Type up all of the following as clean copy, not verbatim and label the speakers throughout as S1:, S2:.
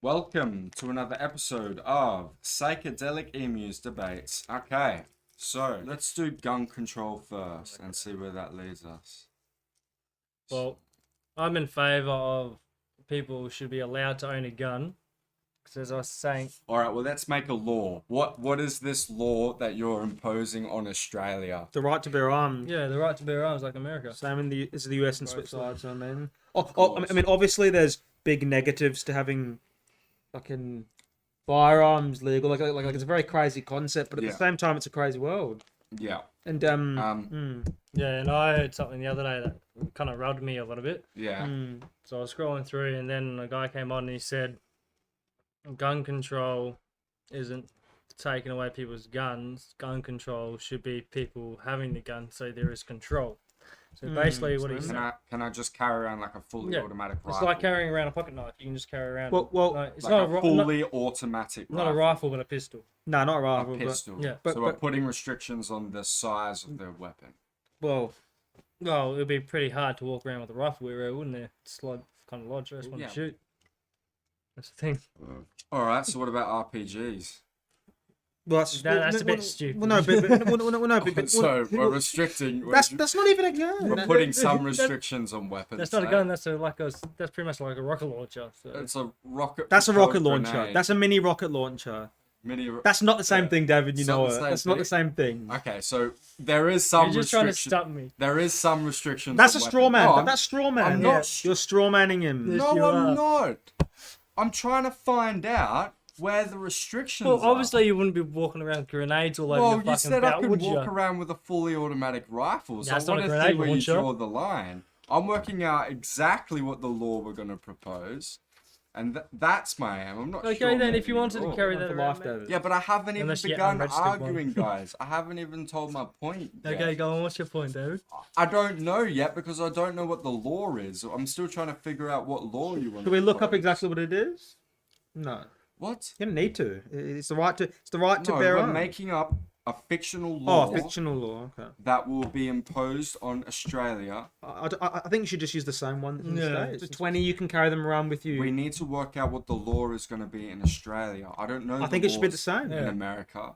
S1: Welcome to another episode of Psychedelic Emus Debates. Okay, so let's do gun control first and see where that leads us.
S2: Well, I'm in favour of people should be allowed to own a gun. Because as I was saying,
S1: All right, well, let's make a law. What is this law that you're imposing on Australia?
S3: The right to bear arms.
S2: yeah, the right to bear arms like America.
S3: Same in the US and
S2: Both
S3: Switzerland.
S2: sides.
S3: So I mean,
S1: course.
S3: I mean, obviously there's big negatives to having fucking firearms legal. Like it's a very crazy concept, but at
S1: Yeah.
S3: the same time, it's a crazy world.
S1: Yeah.
S3: And
S2: Yeah, and I heard something the other day that kind of rubbed me a little bit.
S1: Yeah.
S2: So I was scrolling through, and then a guy came on and he said, gun control isn't taking away people's guns. Gun control should be people having the gun, so there is control. So basically, what he's
S1: Can I just carry around like a fully
S2: Yeah,
S1: automatic
S2: it's
S1: rifle?
S2: like carrying around a pocket knife. You can just carry around.
S3: Well,
S2: it's
S1: like
S2: not
S1: a
S2: a
S1: fully automatic
S2: not a rifle, but a pistol.
S3: no, not a
S1: A
S3: rifle.
S1: pistol.
S2: Yeah.
S3: But-
S1: so we're
S3: but-
S1: putting restrictions on the size of the weapon.
S3: Well,
S2: Well, it'd be pretty hard to walk around with a rifle everywhere, wouldn't it? It's like kind of lodge. I just want
S1: Yeah.
S2: to shoot. That's the thing.
S1: All right. So what about RPGs?
S2: That's a bit stupid.
S3: Well, no, but
S1: So we're restricting.
S3: that's not even a gun.
S1: We're putting some restrictions on weapons.
S2: That's not a
S1: eh?
S2: gun. That's that's pretty much like a rocket launcher. So.
S1: It's a rocket.
S3: That's a rocket
S1: propelled
S3: launcher.
S1: grenade.
S3: That's a mini rocket launcher.
S1: mini.
S3: That's not the same thing, David. You
S1: It's
S3: know
S1: not the
S3: it.
S1: same
S3: That's not the
S1: thing.
S3: same thing.
S1: Okay, so there is some
S2: You're just trying to
S1: restriction.
S2: stump me.
S1: There is some restrictions.
S3: That's a
S1: on
S3: straw
S1: weapons.
S3: man.
S1: No, I'm-
S3: That's straw man.
S1: I'm not
S3: You're straw manning him.
S2: Yes,
S1: No,
S2: you
S1: I'm
S2: are.
S1: not. I'm trying to find out where the restrictions
S2: Well,
S1: are.
S2: obviously you wouldn't be walking around with grenades all over
S1: Well,
S2: your
S1: you
S2: fucking
S1: said I
S2: belt,
S1: could
S2: would
S1: walk
S2: you?
S1: around with a fully automatic rifle, so
S2: That's
S1: I
S2: not a
S1: want to see
S2: grenade
S1: where you
S2: launcher.
S1: draw the line. I'm working out exactly what the law we're going to propose, and that's my aim. I'm not
S2: Okay,
S1: sure
S2: then if you
S1: maybe
S2: wanted to
S1: law.
S2: carry
S3: One
S2: that
S3: for
S2: around,
S3: life,
S2: mate.
S3: David.
S1: Yeah, but I haven't even
S2: Unless you get
S1: begun
S2: unregistered one.
S1: arguing, guys. I haven't even told my point yet.
S2: Okay, go on. What's your point, David?
S1: I don't know yet because I don't know what the law is. I'm still trying to figure out what law you want.
S3: Should we
S1: to
S3: look up
S1: propose.
S3: exactly what it is? No.
S1: What?
S3: You don't need to. It's the right to. It's the right to
S1: No,
S3: bear
S1: we're
S3: arms.
S1: making up a fictional law
S3: Oh, fictional law. Okay.
S1: that will be imposed on Australia.
S3: I think you should just use the same one in the
S2: Yeah.
S3: States. 20, you can carry them around with you.
S1: We need to work out what the law is going to be in Australia. I don't know.
S3: I
S1: the
S3: think it should be the
S1: laws
S3: same.
S1: in
S2: Yeah.
S1: America.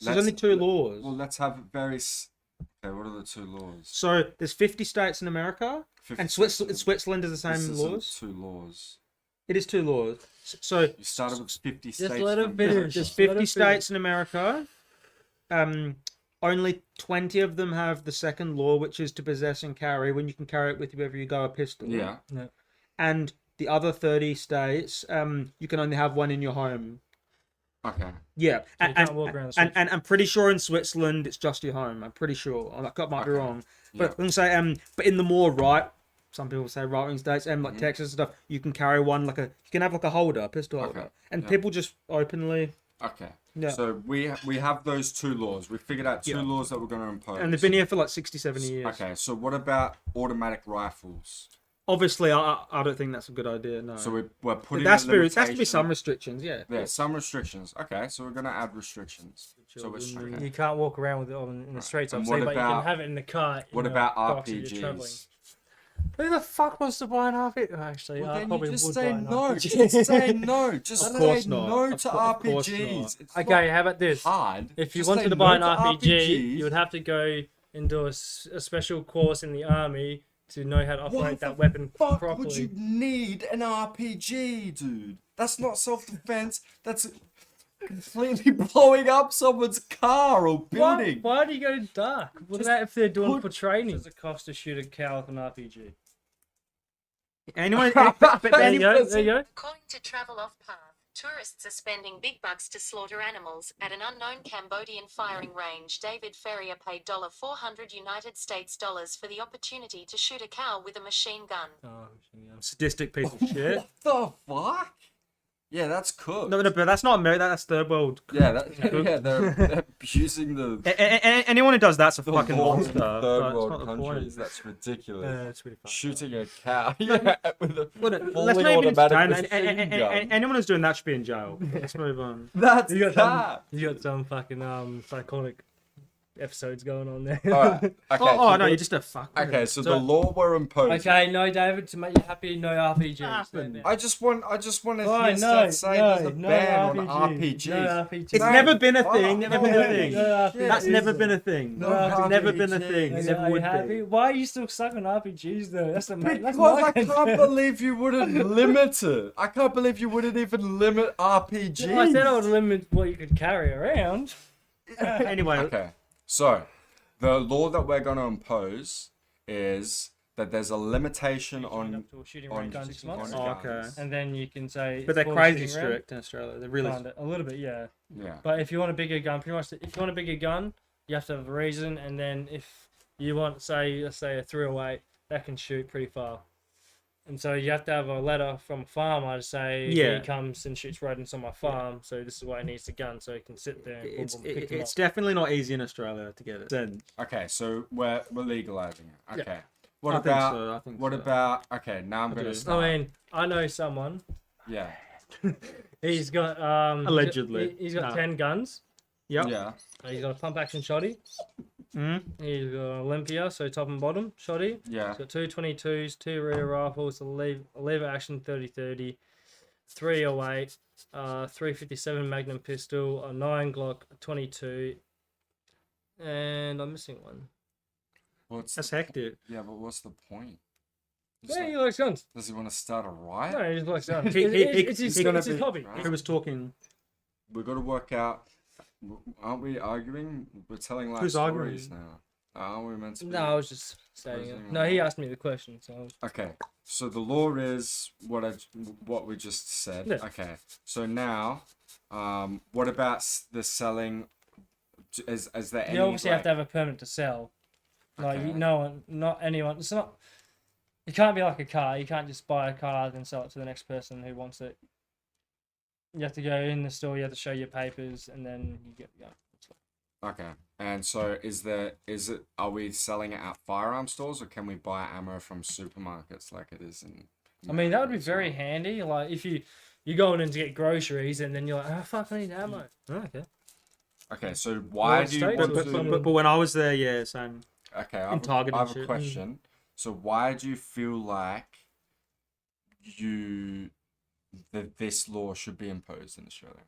S3: So there's only two laws.
S1: Well, let's have very. Okay, what are the two laws?
S3: So there's 50 states in America,
S1: 50
S3: and
S1: states.
S3: Switzerland is the
S1: This
S3: same
S1: isn't
S3: laws.
S1: two laws.
S3: It is two laws. So
S1: You started with 50
S2: Just
S1: states.
S2: let it
S1: from
S2: finish.
S1: America.
S3: there's
S2: Just let
S3: 50
S2: it
S3: states in America. Only 20 of them have the second law, which is to possess and carry. When you can carry it with you wherever you go, a pistol.
S1: Yeah.
S3: And the other 30 states, you can only have one in your home.
S1: Okay.
S3: Yeah,
S2: So you can't walk around the streets.
S3: and I'm pretty sure in Switzerland it's just your home. I'm pretty sure. I might be
S1: Okay.
S3: wrong,
S1: Yeah.
S3: but I'm gonna say but in the more some people say right wing states, like Texas and stuff, you can carry one you can have like a holder, a pistol holder,
S1: Okay.
S3: and
S1: Yeah.
S3: people just openly.
S1: Okay.
S3: Yeah.
S1: So we have those two laws. We figured out two
S3: Yeah.
S1: laws that we're going to impose.
S3: And they've been here for like 60, 70 years.
S1: Okay. So what about automatic rifles?
S3: Obviously, I don't think that's a good idea. No.
S1: So we're putting.
S3: there has to be
S1: limitation-
S3: some restrictions. Yeah.
S1: Yeah, some restrictions. Okay, so we're going to add restrictions. So it's
S3: Children,
S1: okay.
S2: You can't walk around with it in the streets.
S1: And
S2: I'm
S1: what
S2: saying, but you
S1: about-
S2: can have it in the car. in
S1: What
S2: a
S1: about
S2: box if you're traveling.
S1: RPGs?
S2: Who the fuck wants to buy an RPG? Actually,
S1: Well,
S2: I
S1: then
S2: probably
S1: you just
S2: would
S1: say
S2: buy an
S1: no.
S2: RPG.
S1: Just say no. Just
S3: Of
S1: say
S3: course not.
S1: no
S3: Of
S1: to
S3: course
S1: RPGs.
S3: not.
S1: It's
S2: Okay, how about this?
S1: not hard.
S2: If you
S1: Just
S2: wanted
S1: say
S2: to buy an
S1: no to
S2: RPG,
S1: RPGs.
S2: you would have to go and do a special course in the army to know how to
S1: Why
S2: operate
S1: the
S2: that weapon
S1: fuck
S2: properly.
S1: would you need an RPG, dude? That's not self-defense. That's completely blowing up someone's car or building.
S2: Why do you go dark? What
S1: Just
S2: about if they're doing
S1: put-
S2: for training? Does it cost to shoot a cow with an RPG?
S3: Anyone?
S2: There you go. There you go.
S4: According to Travel Off Path, tourists are spending big bucks to slaughter animals at an unknown Cambodian firing range. David Ferrier paid $400 United States dollars for the opportunity to shoot a cow with a machine gun.
S2: Oh, yeah.
S3: Sadistic piece of shit.
S1: What the fuck? Yeah, that's cooked.
S3: No, but that's not America. That's third world.
S1: Yeah, they're abusing the
S3: Anyone who does that's a
S1: the
S3: fucking
S1: laws of
S3: monster.
S1: the
S3: but
S1: third
S3: it's
S1: world
S3: not the point.
S1: countries. That's ridiculous.
S2: It's really fun.
S1: Shooting a cow yeah, with a
S3: Well, let's
S1: fully
S3: not even
S1: automatic
S3: entertain.
S1: machine gun.
S3: Anyone who's doing that should be in jail. Let's move on.
S1: That's
S2: You got
S1: that.
S2: some fucking psychotic episodes going on there.
S1: Alright, okay.
S3: Oh,
S1: so
S3: no,
S1: the-
S3: you're just a fuck.
S1: Okay, so the law we're imposing.
S2: Okay, no, David, to make you happy, no RPGs.
S3: Happened.
S1: I just want to
S2: Fine,
S1: hear
S2: no,
S1: Seth say there's a
S2: no
S1: ban on
S2: RPGs.
S1: RPGs.
S2: No RPGs.
S3: It's
S1: No,
S3: never been a
S1: fuck,
S3: thing.
S1: no,
S3: Never been a
S1: no,
S3: thing.
S2: no,
S3: That's
S2: RPGs.
S3: never been a thing.
S1: No,
S3: It's never been a
S1: RPGs.
S3: thing. It
S2: Are
S3: never
S2: you
S3: would
S2: happy?
S3: be.
S2: Why are you still stuck on RPGs though? That's the that's
S1: Because
S2: my
S1: I can't
S2: concern.
S1: believe you wouldn't limit it. I can't believe you wouldn't even limit RPGs.
S2: I said I would limit what you could carry around.
S3: Anyway,
S1: Okay, so the law that we're going to impose is that there's a limitation on
S2: Up to a shooting
S1: on,
S2: range in 6 months.
S1: on
S3: Oh, okay.
S1: guns.
S2: And then you can say.
S3: but they're
S2: for a
S3: crazy
S2: shooting range,
S3: strict in Australia. They're really.
S2: kinda, a little bit, yeah.
S1: Yeah.
S2: But if you want a bigger gun, pretty much, if you want a bigger gun, you have to have a reason. And then if you want, let's say a 308, that can shoot pretty far. And so you have to have a letter from a farmer to say
S3: Yeah.
S2: he comes and shoots rodents on my farm, so this is why he needs the gun, so he can sit there and boom,
S3: It's
S2: boom, pick them
S3: it's
S2: up.
S3: definitely not easy in Australia to get it. Then
S1: Okay, so we're legalizing it.
S2: Yeah.
S1: Okay. What
S3: I think
S1: about
S3: so, I think
S1: what
S3: so.
S1: about? Okay, now I'm
S3: I
S1: gonna
S3: do.
S1: start.
S2: I mean, I know someone.
S1: Yeah.
S2: He's got
S3: Allegedly.
S2: He's got
S3: No.
S2: 10 guns.
S3: Yep.
S1: Yeah.
S2: He's got a pump action shotty.
S3: Mm.
S2: He's got an Olympia, so top and bottom shotty.
S1: Yeah.
S2: He's got two 22s, two rear rifles, a lever action 30-30, 308, 357 Magnum pistol, a 9 Glock 22, and I'm missing one.
S1: What's
S3: That's
S1: the-
S3: hectic.
S1: Yeah, but what's the point? Just
S2: Yeah,
S1: like-
S2: he likes guns.
S1: does he want to start a riot?
S2: No, he just likes guns.
S3: He-
S2: It's
S3: he's
S2: his
S3: gonna
S2: it's his
S3: be-
S2: hobby.
S1: right.
S3: Who was talking?
S1: We've got to work out. Aren't we arguing? We're telling life
S3: Who's
S1: stories
S3: arguing?
S1: now. Aren't we meant to be?
S2: No, I was just saying
S1: Closing
S2: it. No, he
S1: on-
S2: asked me the question, so I was...
S1: Okay, so the law is what we just said.
S2: Yeah.
S1: Okay, so now, what about the selling? Is there any?
S2: You obviously have
S1: like-
S2: to have a permit to sell. Like,
S1: Okay.
S2: no one, not anyone. It's not... It can't be like a car. You can't just buy a car and sell it to the next person who wants it. You have to go in the store, you have to show your papers, and then you get the gun.
S1: Okay, and so are we selling it at firearm stores or can we buy ammo from supermarkets like it is in?
S2: I mean, that would be
S1: America as
S2: very
S1: well?
S2: handy. Like, if you're going in to get groceries, and then you're like, oh, fuck, I need ammo. Oh, okay.
S1: Okay, so why
S2: Well,
S1: do you
S2: states
S1: want
S2: are
S1: to?
S2: some-
S3: But when I was there, yeah, same.
S1: Okay,
S3: in Target
S1: I
S3: and
S1: have a
S3: shit.
S1: question. So why do you feel like this law should be imposed in Australia?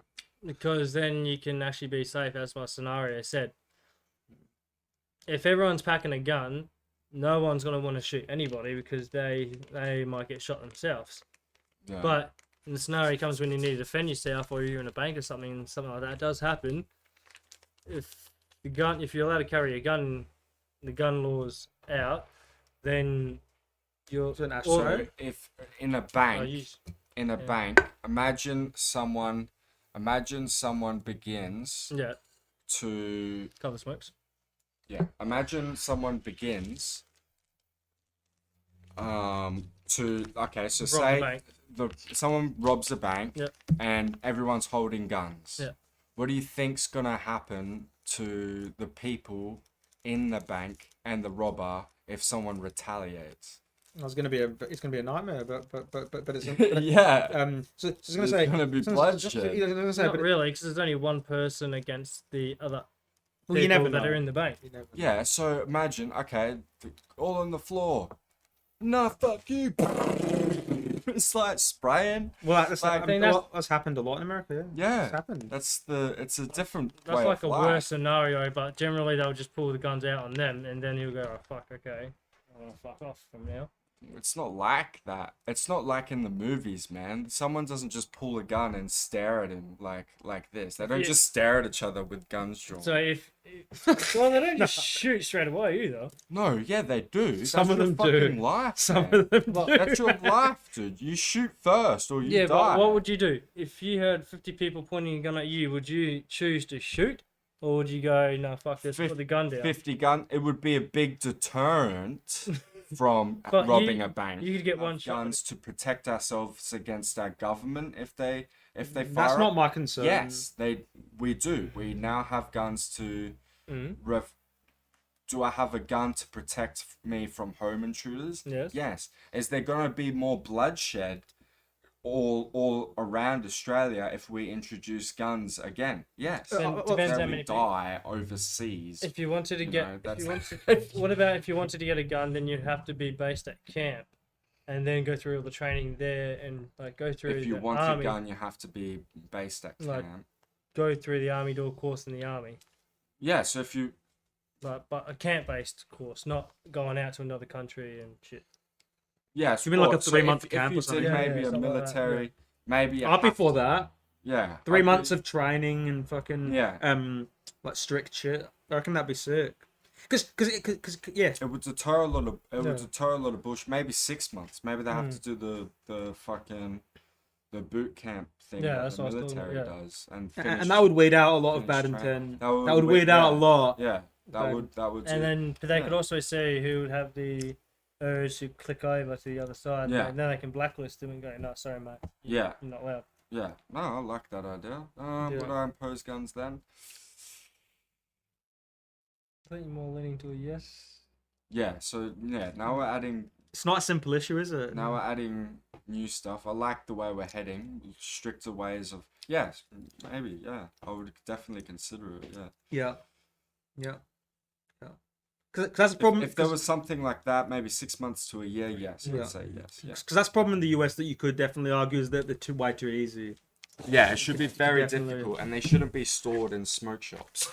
S2: Because then you can actually be safe, as my scenario said. If everyone's packing a gun, no one's going to want to shoot anybody because they might get shot themselves.
S1: Yeah.
S2: But in the scenario comes when you need to defend yourself, or you're in a bank or something like that does happen. If you're allowed to carry a gun, the gun law's out, then you're
S3: So an
S2: or-
S1: so if in a bank,
S2: yeah.
S1: bank, imagine someone begins
S2: Yeah,
S1: to
S2: cover smokes.
S1: imagine someone begins to okay, so
S2: Rob the
S1: say
S2: bank.
S1: someone robs a bank
S2: Yep.
S1: and everyone's holding guns.
S2: Yeah.
S1: What do you think's gonna happen to the people in the bank and the robber if someone retaliates?
S3: It's gonna be a nightmare, but it's
S1: Yeah.
S3: So I was gonna
S1: There's
S3: say
S1: gonna be bloodshed.
S3: I was gonna say,
S2: Not
S3: but
S2: really, because there's only one person against the other
S3: well, you
S2: people
S3: never
S2: that
S3: know.
S2: are in the bank.
S3: You never know.
S1: Yeah, so imagine, okay, all on the floor. Nah, fuck you. It's like spraying.
S3: Well, that's,
S1: Like,
S3: I
S2: I
S3: mean,
S2: think
S3: that's happened a lot in America. Yeah,
S1: Yeah.
S3: it's happened.
S1: It's a different
S2: That's
S1: way
S2: like a
S1: of life.
S2: worse scenario, but generally they'll just pull the guns out on them, and then he'll go, oh, fuck, okay, I'm gonna fuck off from now.
S1: It's not like that. It's not like in the movies, man. Someone doesn't just pull a gun and stare at him like this. They don't
S2: Yeah.
S1: just stare at each other with guns drawn.
S2: So well, they don't just shoot straight away either.
S1: No, yeah, they do.
S3: Some
S1: That's
S3: of
S1: your
S3: them do.
S1: fucking life,
S3: Some
S1: man.
S3: of them
S2: Well,
S3: do.
S1: That's your life, dude. You shoot first or you
S2: Yeah,
S1: die.
S2: but what would you do if you heard 50 people pointing a gun at you? Would you choose to shoot, or would you go, no, fuck this, put the gun down?
S1: 50 gun, it would be a big deterrent from
S2: But
S1: robbing
S2: you-
S1: a bank.
S2: you could get
S1: Have
S2: one shot.
S1: guns to protect ourselves against our government if they fire.
S3: That's not my concern.
S1: Yes, we do. We now have guns to
S2: Mm.
S1: Do I have a gun to protect me from home intruders?
S2: Yes.
S1: Yes. Is there going to be more bloodshed all around Australia if we introduce guns again. Yes.
S2: Then
S3: well,
S2: depends
S1: So
S2: how
S1: we
S2: many people.
S1: die overseas.
S2: If you wanted to
S1: You
S2: get,
S1: know,
S2: if
S1: that's-
S2: you wanted, what about if you wanted to get a gun? Then you'd have to be based at camp, and then go through all the training there, and like go through
S1: If you
S2: the
S1: want
S2: army,
S1: a gun, you have to be based at
S2: Like-
S1: camp.
S2: go through the army, do a course in the army,
S1: Yeah, so if you
S2: but a camp-based course, not going out to another country and shit.
S1: yeah,
S3: You mean like a
S1: so
S3: 3-month
S1: if
S3: camp or
S1: you
S3: something?
S1: did
S2: Yeah,
S1: maybe
S2: yeah,
S1: a
S2: something like that,
S1: military, maybe you
S3: I'd be
S1: have
S3: for
S1: to-
S3: that.
S1: Yeah,
S3: 3
S1: I'd
S3: months
S1: be-
S3: of training and fucking
S1: Yeah.
S3: like strict shit. I reckon that'd be sick. Cause yeah,
S1: It would deter a lot of
S2: Yeah.
S3: Mm.
S1: Maybe 6 months. Maybe they have to do the fucking the boot camp thing
S2: Yeah,
S1: that
S2: that's
S1: the
S2: what I was talking
S1: military
S2: about, yeah.
S1: does, and finish,
S3: and that would weed out a lot of
S1: finish
S3: bad
S1: training.
S3: intent.
S1: That
S3: That would weed out a
S1: yeah.
S3: lot.
S1: Yeah, that
S2: Bad-
S1: would.
S2: And then they could
S1: Yeah.
S2: also say who would have the urge to click over to the other side.
S1: Yeah.
S2: And then they can blacklist them and go, no, sorry, mate.
S1: Yeah.
S2: You're not allowed.
S1: Yeah, no, I like that idea.
S2: Yeah.
S1: Would I impose guns then?
S2: I think you're more leaning to a yes.
S1: Yeah. So yeah, now we're adding.
S3: It's not a simple issue, is it?
S1: Now we're adding new stuff. I like the way we're heading. Stricter ways of. Yes, maybe. Yeah, I would definitely consider it. Yeah.
S3: Yeah, yeah, yeah. Because that's the problem.
S1: If there was something like that, maybe 6 months to a year, yes,
S3: Yeah.
S1: I'd say yes. Yeah.
S3: Because that's the problem in the US that you could definitely argue is that they're way too easy.
S1: Yeah, it should be very
S2: Definitely.
S1: difficult, and they shouldn't be stored in smoke shops.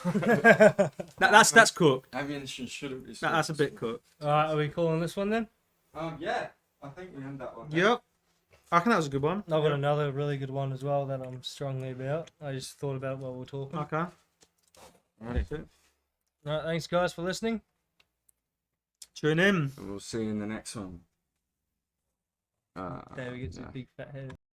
S3: That's cooked.
S1: Ammunition shouldn't be. Stored
S3: That's a
S1: in
S3: bit
S1: smoke-
S3: cooked.
S2: Alright, are we calling this one then?
S1: Yeah, I think we end that one.
S3: Yep. I reckon that was a good one.
S2: I've got another really good one as well that I'm strongly about. I just thought about while we were talking.
S3: Okay.
S1: Alright.
S2: Alright, thanks guys for listening.
S3: Tune in.
S1: We'll see you in the next one.
S2: David gets
S1: yeah.
S2: a big fat head.